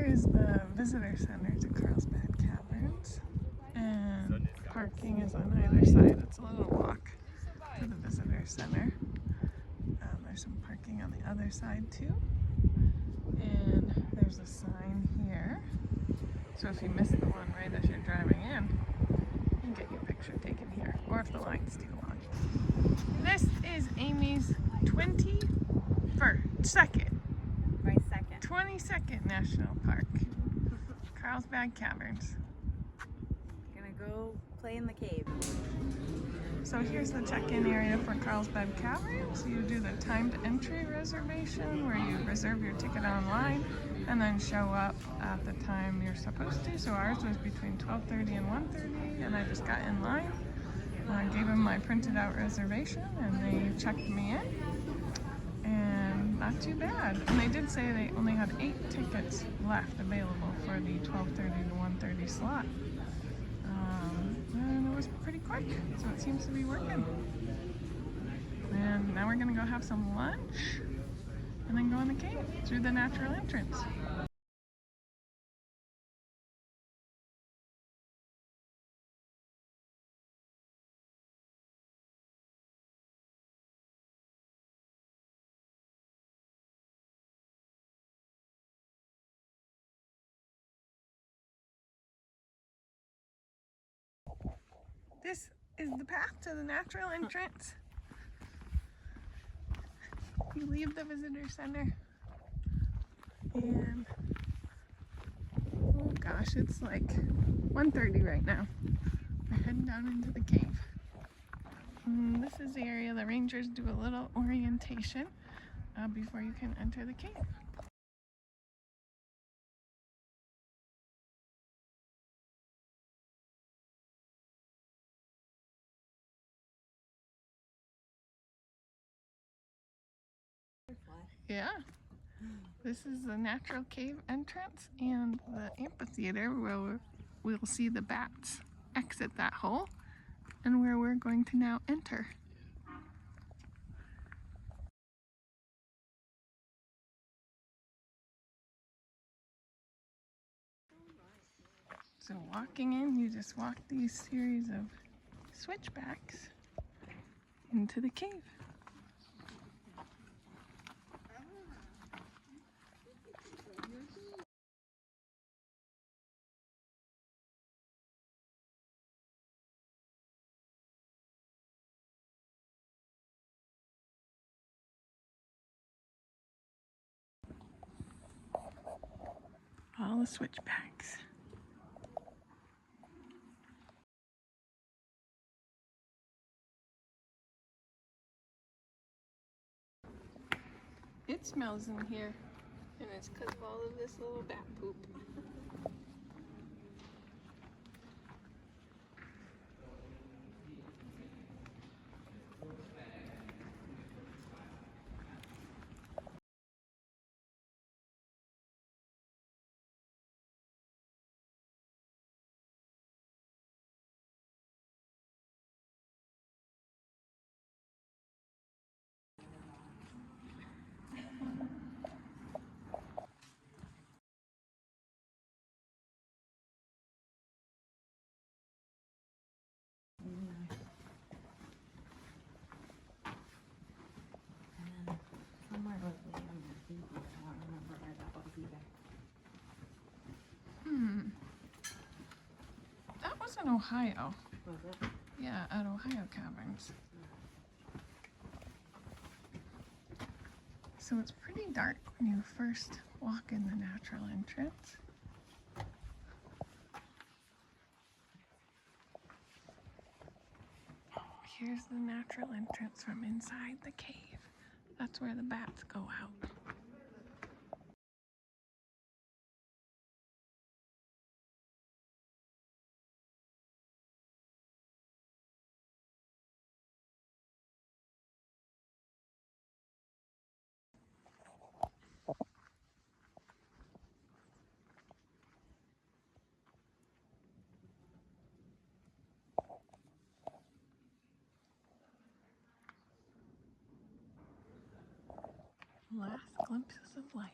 is the visitor center to Carlsbad Caverns, and parking is on either side. It's a little walk to the visitor center. There's some parking on the other side too, and there's a sign here. So if you miss the one right as you're driving in, you can get your picture taken here, or if the line's too long. This is Amy's 22nd National Park, Carlsbad Caverns. Gonna go play in the cave. So here's the check-in area for Carlsbad Caverns. You do the timed entry reservation where you reserve your ticket online and then show up at the time you're supposed to. So ours was between 12:30 and 1:30, and I just got in line. I gave them my printed out reservation and they checked me in, and not too bad. And they did say they only had 8 tickets left available for the 12:30 to 1:30 slot. And it was pretty quick, so it seems to be working. And now we're gonna go have some lunch and then go in the cave through the natural entrance. This is the path to the natural entrance. You leave the visitor center and oh gosh, it's like 1:30 right now. We're heading down into the cave. And this is the area the rangers do a little orientation before you can enter the cave. Yeah, this is the natural cave entrance and the amphitheater where we'll see the bats exit that hole and where we're going to now enter. So walking in, you just walk these series of switchbacks into the cave. All the switchbacks. It smells in here, and it's because of all of this little bat poop. That was in Ohio. Was it? Yeah, at Ohio Caverns. So it's pretty dark when you first walk in the natural entrance. Here's the natural entrance from inside the cave. That's where the bats go out. Last glimpses of light.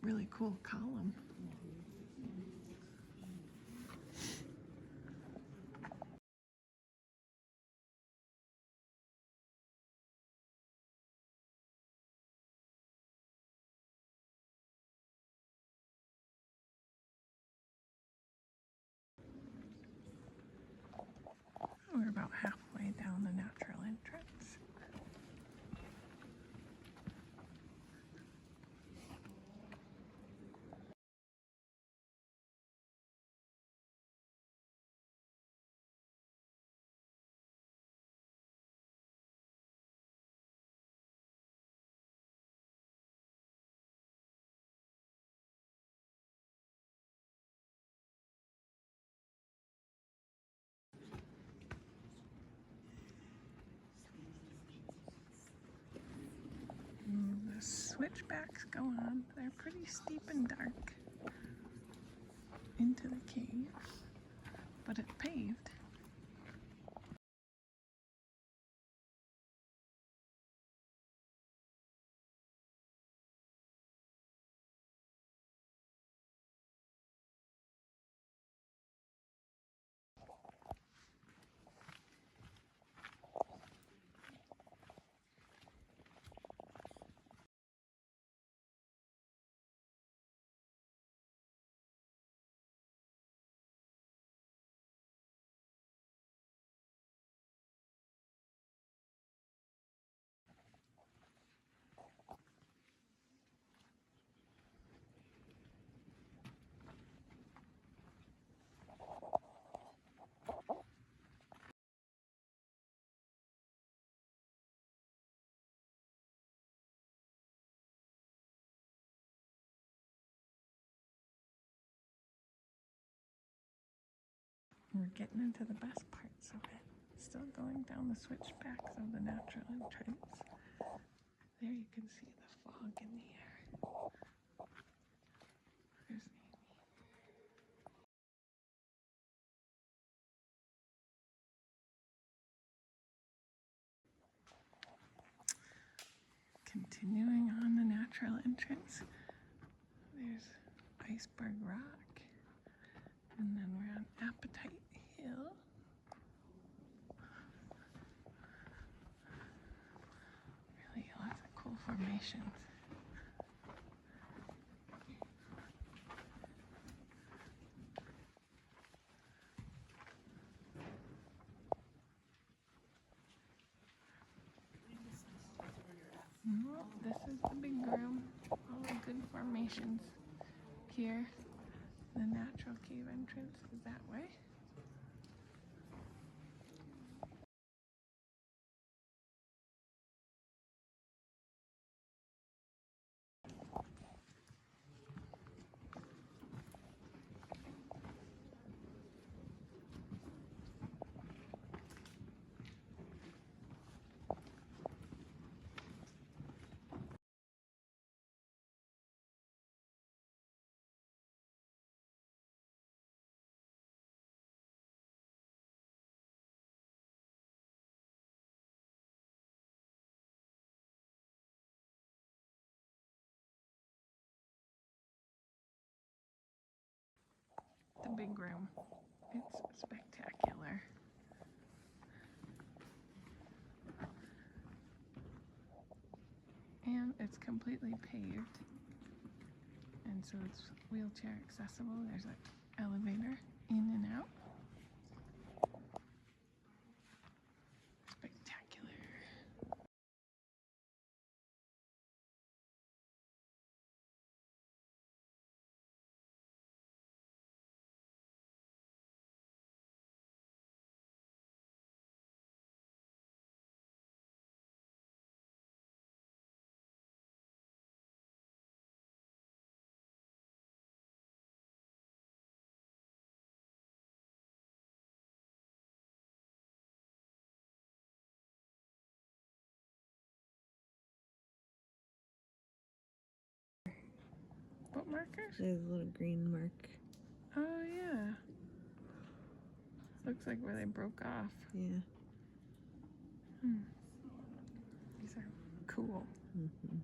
really cool column. We're about halfway down the natural entrance. The switchbacks go on. They're pretty steep and dark into the cave, but it's paved. We're getting into the best parts of it. Still going down the switchbacks of the natural entrance. There you can see the fog in the air. There's Amy. Continuing on the natural entrance, there's Iceberg Rock, and then we're on Appetite Hill. Really lots of cool formations. Well, this is the big room. All the good formations here. The natural cave entrance is that way. The big room. It's spectacular. And it's completely paved. And so it's wheelchair accessible. There's an elevator in and out. Spectacular. What markers? There's a little green mark. Oh yeah. Looks like where they broke off. Yeah. These are cool. Mm-hmm.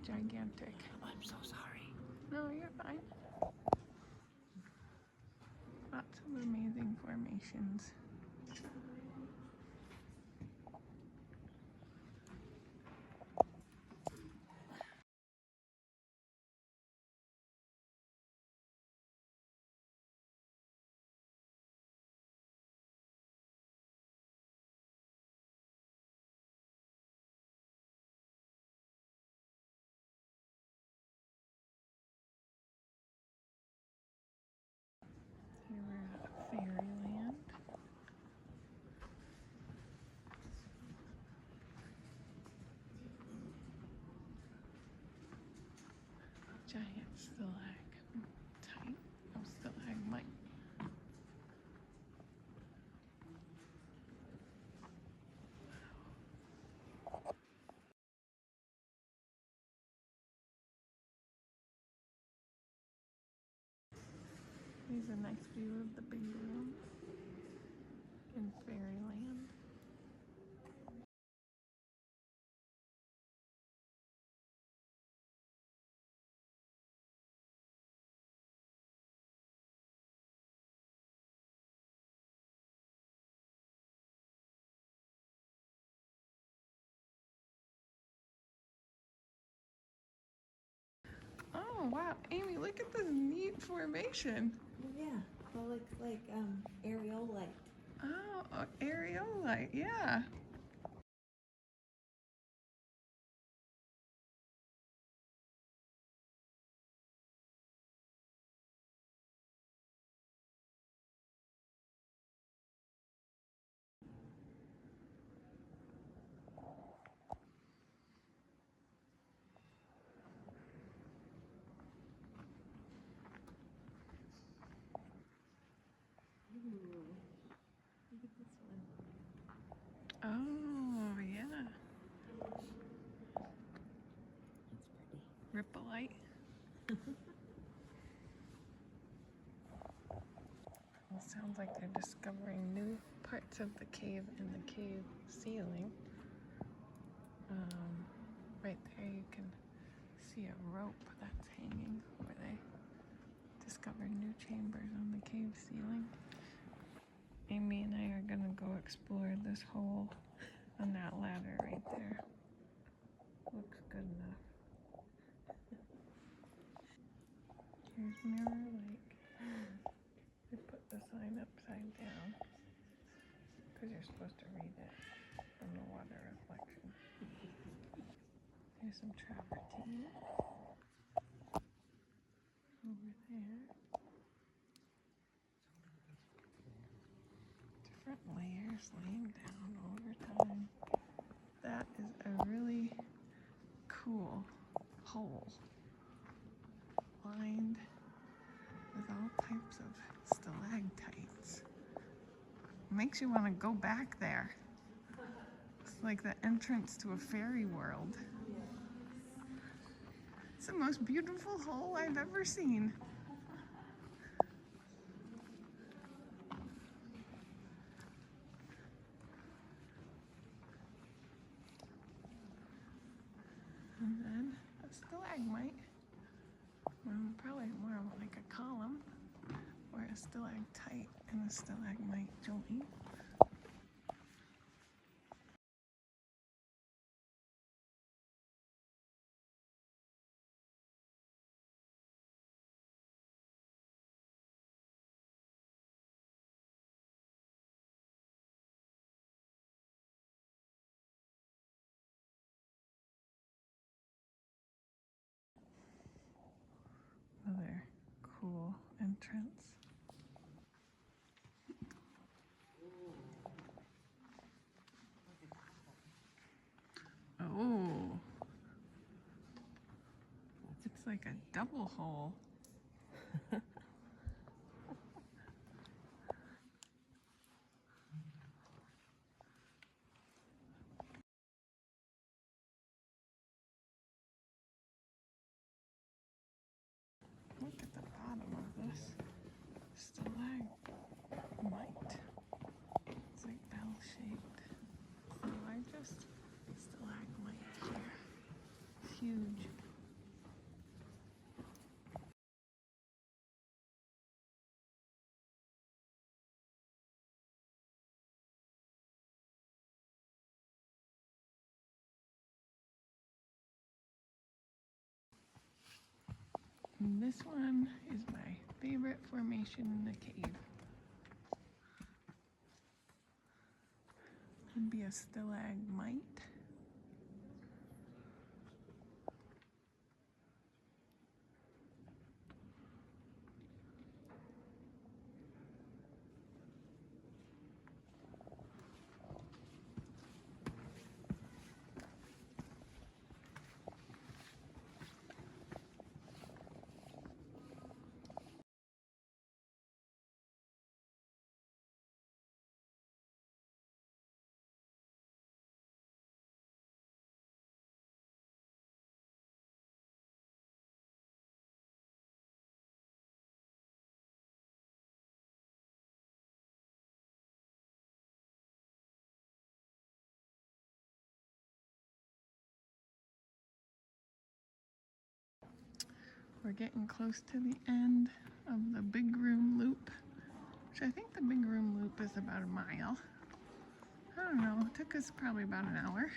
gigantic. Oh, I'm so sorry. No, you're fine. Lots of amazing formations. Here we're at Fairyland. Giant stalactite. Oh, stalagmite. Here's a nice view of the big room in Fairyland. Oh wow, Amy, look at this neat formation. Oh, yeah. Well, looks like areolite. Oh, areolite, yeah. Ooh. Look at this one. Oh, yeah. That's pretty. Ripplite. It sounds like they're discovering new parts of the cave in the cave ceiling. Right there you can see a rope that's hanging where they discovered new chambers on the cave ceiling. Amy and I are gonna go explore this hole on that ladder right there. Looks good enough. Here's Mirror Lake. They put the sign upside down because you're supposed to read it from the water reflection. There's some travertine over there. Different layers laying down over time. That is a really cool hole lined with all types of stalactites. Makes you want to go back there. It's like the entrance to a fairy world. It's the most beautiful hole I've ever seen. And then a stalagmite. Probably more like a column or a stalactite and a stalagmite joint. Another cool entrance. Oh, looks like a double hole. Look at the bottom of this stalagmite. It's like bell-shaped. The largest stalagmite here. It's huge. And this one is my favorite formation in the cave. Could be a stalagmite. We're getting close to the end of the big room loop, which I think the big room loop is about a mile. I don't know, it took us probably about an hour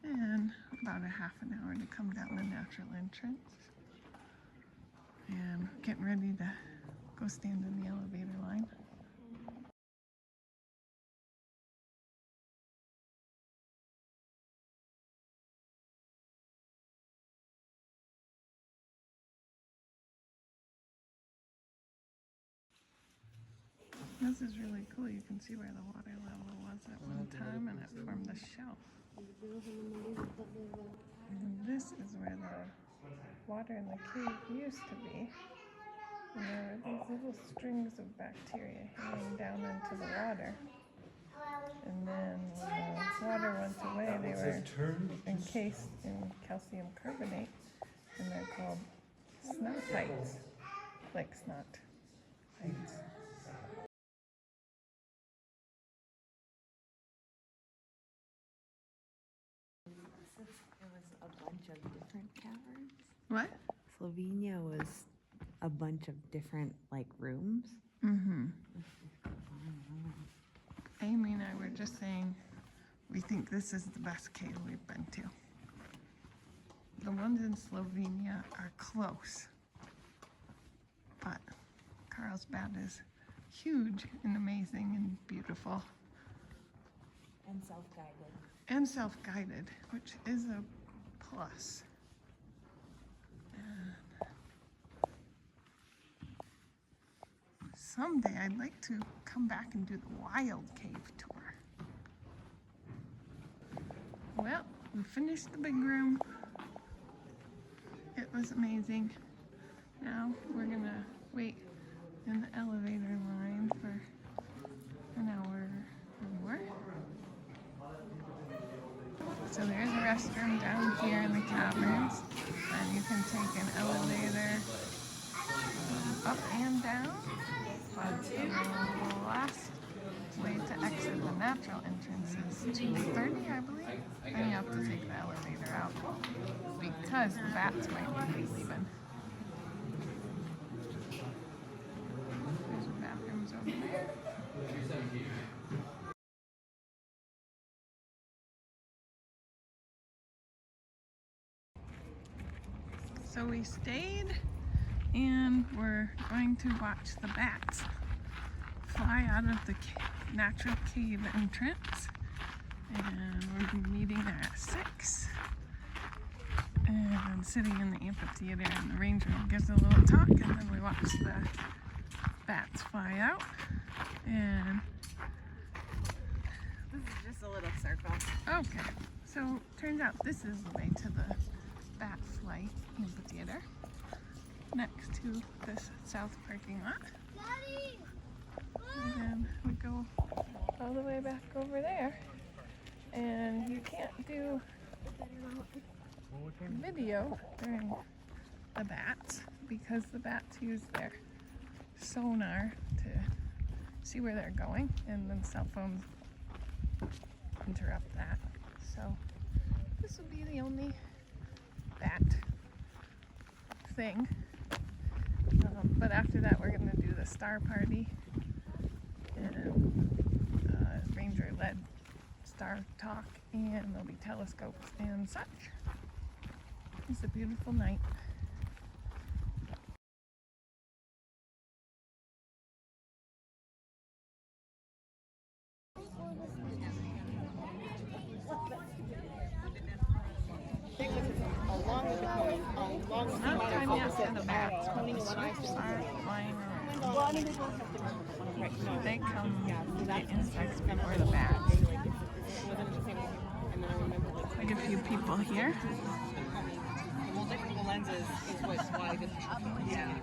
and about a half an hour to come down the natural entrance. And getting ready to go stand in the elevator line. This is really cool. You can see where the water level was at one time and it formed the shelf. And this is where the water in the cave used to be. And there were these little strings of bacteria hanging down into the water. And then when the water went away, they were encased in calcium carbonate, and they're called snotites, like snot ites. It was a bunch of different caverns. What? Slovenia was a bunch of different, like, rooms. Mm-hmm. Amy and I were just saying we think this is the best cave we've been to. The ones in Slovenia are close, but Carlsbad is huge and amazing and beautiful. And self-guided. And self-guided, which is a plus. And someday I'd like to come back and do the wild cave tour. Well, we finished the big room. It was amazing. Now we're gonna wait in the elevator line for an hour or more. So there's a restroom down here in the caverns, and you can take an elevator up and down, but the last way to exit the natural entrance is 2:30, I believe. Then you have to take the elevator out because the bats might be leaving. There's the bathrooms over there. So we stayed, and we're going to watch the bats fly out of the natural cave entrance. And we're meeting there at 6. And sitting in the amphitheater, and the ranger gives a little talk, and then we watch the bats fly out. And This is just a little circle. okay, so turns out this is the way to the bat flight amphitheater next to this south parking lot. And then we go all the way back over there. And you can't do video during the bats because the bats use their sonar to see where they're going, and then cell phones interrupt that. So this will be the only bat thing. But after that, we're going to do the star party and ranger-led star talk, and there'll be telescopes and such. It's a beautiful night. Not time yet for the bats, but the swifts are flying around. They come get insects before the bats. Quite a few people here. Multiple lenses is what's why the yeah.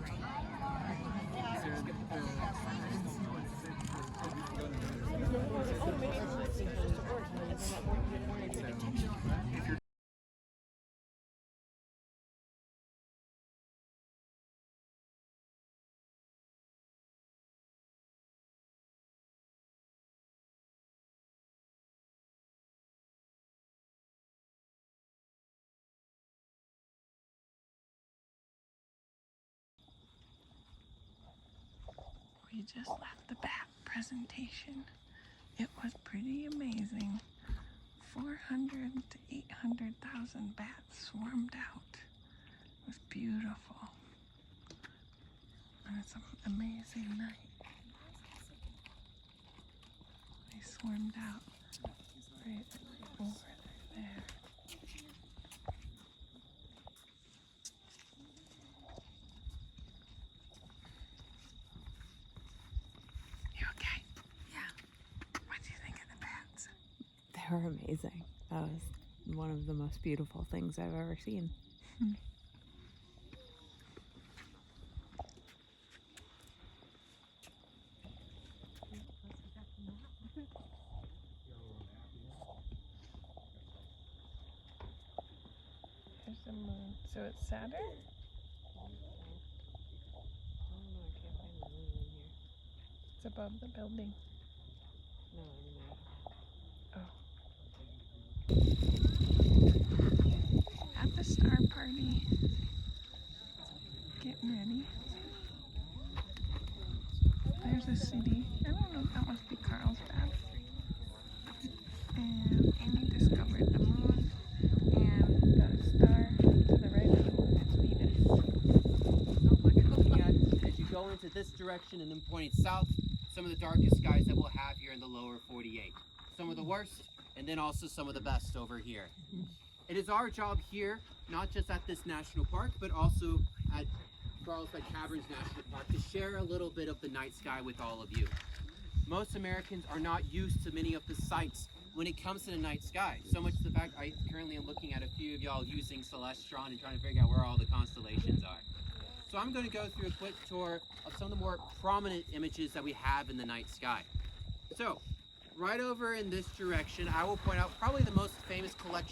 We just left the bat presentation. It was pretty amazing. 400 to 800,000 bats swarmed out. It was beautiful. And it's an amazing night. They swarmed out right over there. You okay? Yeah. What do you think of the bats? They were amazing. That was one of the most beautiful things I've ever seen. There's the moon. So it's Saturn? It's above the building. At the star party. Getting ready. There's a city. I don't know, that must be Carlsbad. And Amy discovered the moon and the star to the right of the moon is Venus. Looking at, as you go into this direction and then pointing south, some of the darkest skies that we'll have here in the lower 48. Some of the worst, and then also some of the best over here. It is our job here, not just at this national park, but also at Carlsbad Caverns National Park, to share a little bit of the night sky with all of you. Most Americans are not used to many of the sights when it comes to the night sky. So much to the fact I currently am looking at a few of y'all using Celestron and trying to figure out where all the constellations are. So I'm going to go through a quick tour of some of the more prominent images that we have in the night sky. So, right over in this direction, I will point out probably the most famous collection